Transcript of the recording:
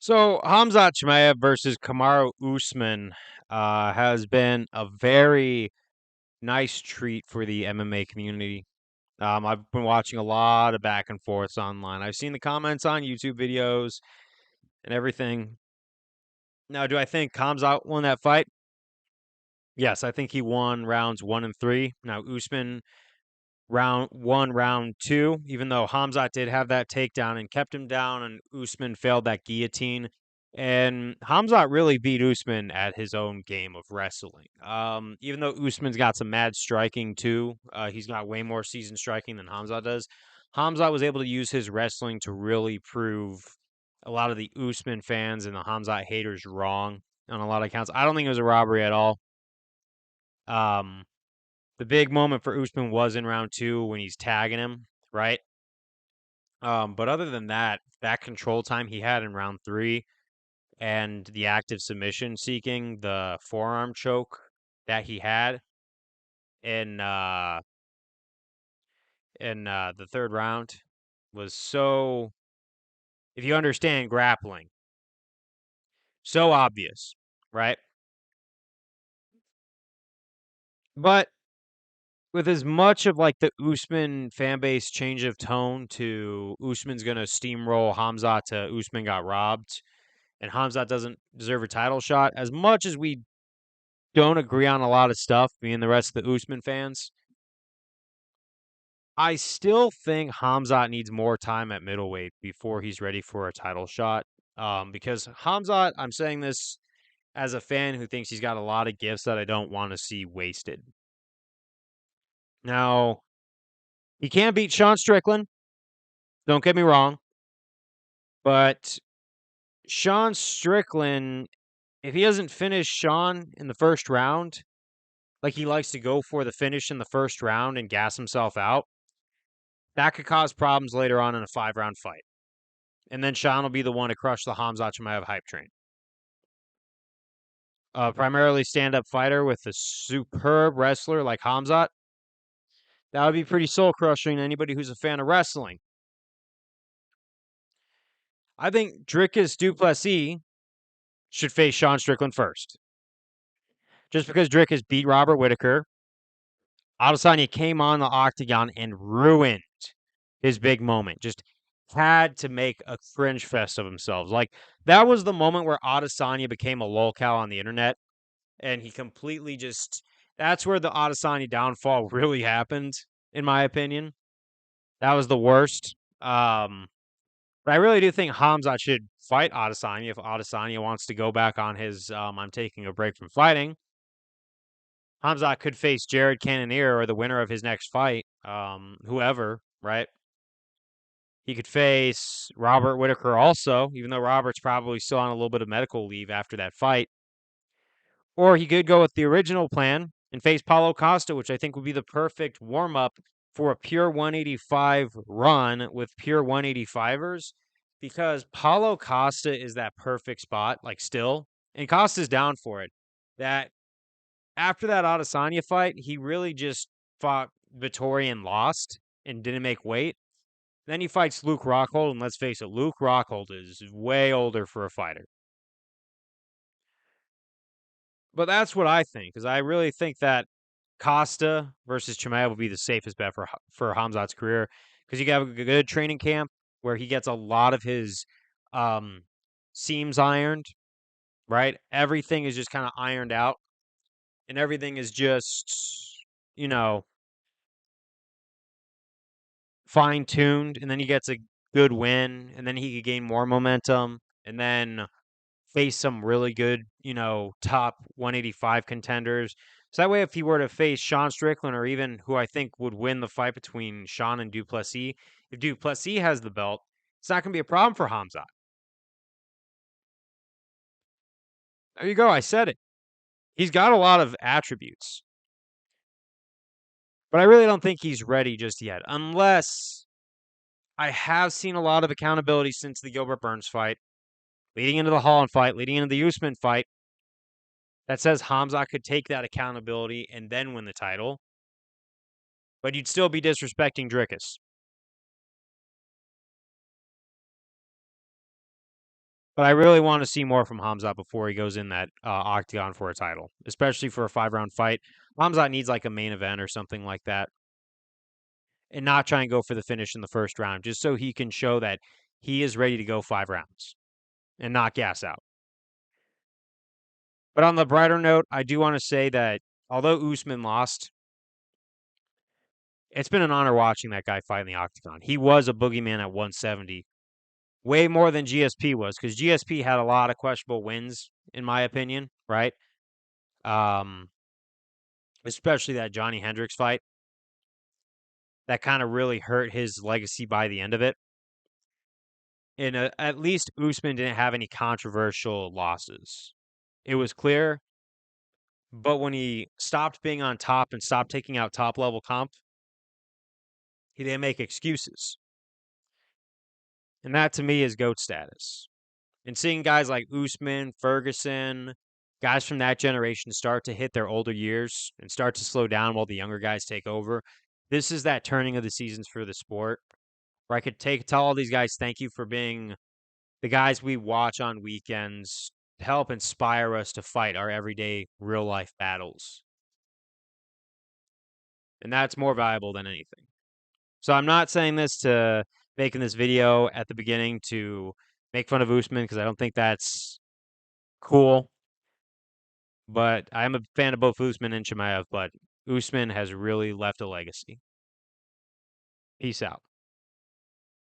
So Khamzat Chimaev versus Kamaru Usman has been a very nice treat for the MMA community. I've been watching a lot of back and forths online. I've seen the comments on YouTube videos and everything. Now, do I think Khamzat won that fight? Yes, I think he won rounds 1 and 3. Now Usman round two, even though Khamzat did have that takedown and kept him down, and Usman failed that guillotine. And Khamzat really beat Usman at his own game of wrestling. Even though Usman's got some mad striking too, he's got way more seasoned striking than Khamzat does. Khamzat was able to use his wrestling to really prove a lot of the Usman fans and the Khamzat haters wrong on a lot of counts. I don't think it was a robbery at all. Um, the big moment for Usman was in round two when he's tagging him, right? But other than that, that control time he had in round three and the active submission seeking, the forearm choke that he had in the third round was so, if you understand grappling, so obvious, right? But with as much of like the Usman fan base change of tone to Usman's gonna steamroll Khamzat to Usman got robbed and Khamzat doesn't deserve a title shot, as much as we don't agree on a lot of stuff, me and the rest of the Usman fans, I still think Khamzat needs more time at middleweight before he's ready for a title shot. Because Khamzat, I'm saying this as a fan who thinks he's got a lot of gifts that I don't want to see wasted. Now, he can beat Sean Strickland. Don't get me wrong. But Sean Strickland, if he doesn't finish Sean in the first round, like he likes to go for the finish in the first round and gas himself out, that could cause problems later on in a 5-round fight. And then Sean will be the one to crush the Khamzat Chimaev hype train. Primarily stand-up fighter with a superb wrestler like Khamzat, that would be pretty soul-crushing to anybody who's a fan of wrestling. I think Dricus du Plessis should face Sean Strickland first. Just because Dricus beat Robert Whitaker, Adesanya came on the octagon and ruined his big moment. Just had to make a cringe fest of themselves. Like, that was the moment where Adesanya became a lolcow on the internet, and he completely just. That's where the Adesanya downfall really happened, in my opinion. That was the worst. But I really do think Khamzat should fight Adesanya if Adesanya wants to go back on his I'm taking a break from fighting. Khamzat could face Jared Cannonier or the winner of his next fight, whoever, right? He could face Robert Whitaker also, even though Robert's probably still on a little bit of medical leave after that fight. Or he could go with the original plan and face Paulo Costa, which I think would be the perfect warm up for a pure 185 run with pure 185ers, because Paulo Costa is that perfect spot, like still, and Costa's down for it. That after that Adesanya fight, he really just fought Vittori and lost and didn't make weight. Then he fights Luke Rockhold, and let's face it, Luke Rockhold is way older for a fighter. But that's what I think, because I really think that Costa versus Chimaev will be the safest bet for Khamzat's career, because you have a good training camp where he gets a lot of his um, seams ironed, right? Everything is just kind of ironed out, and everything is just, you know, fine tuned. And then he gets a good win, and then he could gain more momentum, and then face some really good, top 185 contenders. So that way, if he were to face Sean Strickland or even who I think would win the fight between Sean and du Plessis, if du Plessis has the belt, it's not going to be a problem for Khamzat. There you go. I said it. He's got a lot of attributes, but I really don't think he's ready just yet, unless I have seen a lot of accountability since the Gilbert Burns fight, leading into the Holland fight, leading into the Usman fight, that says Khamzat could take that accountability and then win the title, but you'd still be disrespecting Dricus. But I really want to see more from Khamzat before he goes in that octagon for a title, especially for a 5-round fight. Khamzat needs like a main event or something like that, and not try and go for the finish in the first round, just so he can show that he is ready to go 5 rounds and not gas out. But on the brighter note, I do want to say that although Usman lost, it's been an honor watching that guy fight in the octagon. He was a boogeyman at 170, way more than GSP was, because GSP had a lot of questionable wins, in my opinion, right? Um, especially that Johnny Hendricks fight. That kind of really hurt his legacy by the end of it. And at least Usman didn't have any controversial losses. It was clear, but when he stopped being on top and stopped taking out top level comp, he didn't make excuses. And that to me is GOAT status. And seeing guys like Usman, Ferguson, guys from that generation start to hit their older years and start to slow down while the younger guys take over, this is that turning of the seasons for the sport where I could tell all these guys thank you for being the guys we watch on weekends to help inspire us to fight our everyday real life battles. And that's more valuable than anything. So I'm not saying this to making this video at the beginning to make fun of Usman because I don't think that's cool. But I'm a fan of both Usman and Chimaev, but Usman has really left a legacy. Peace out.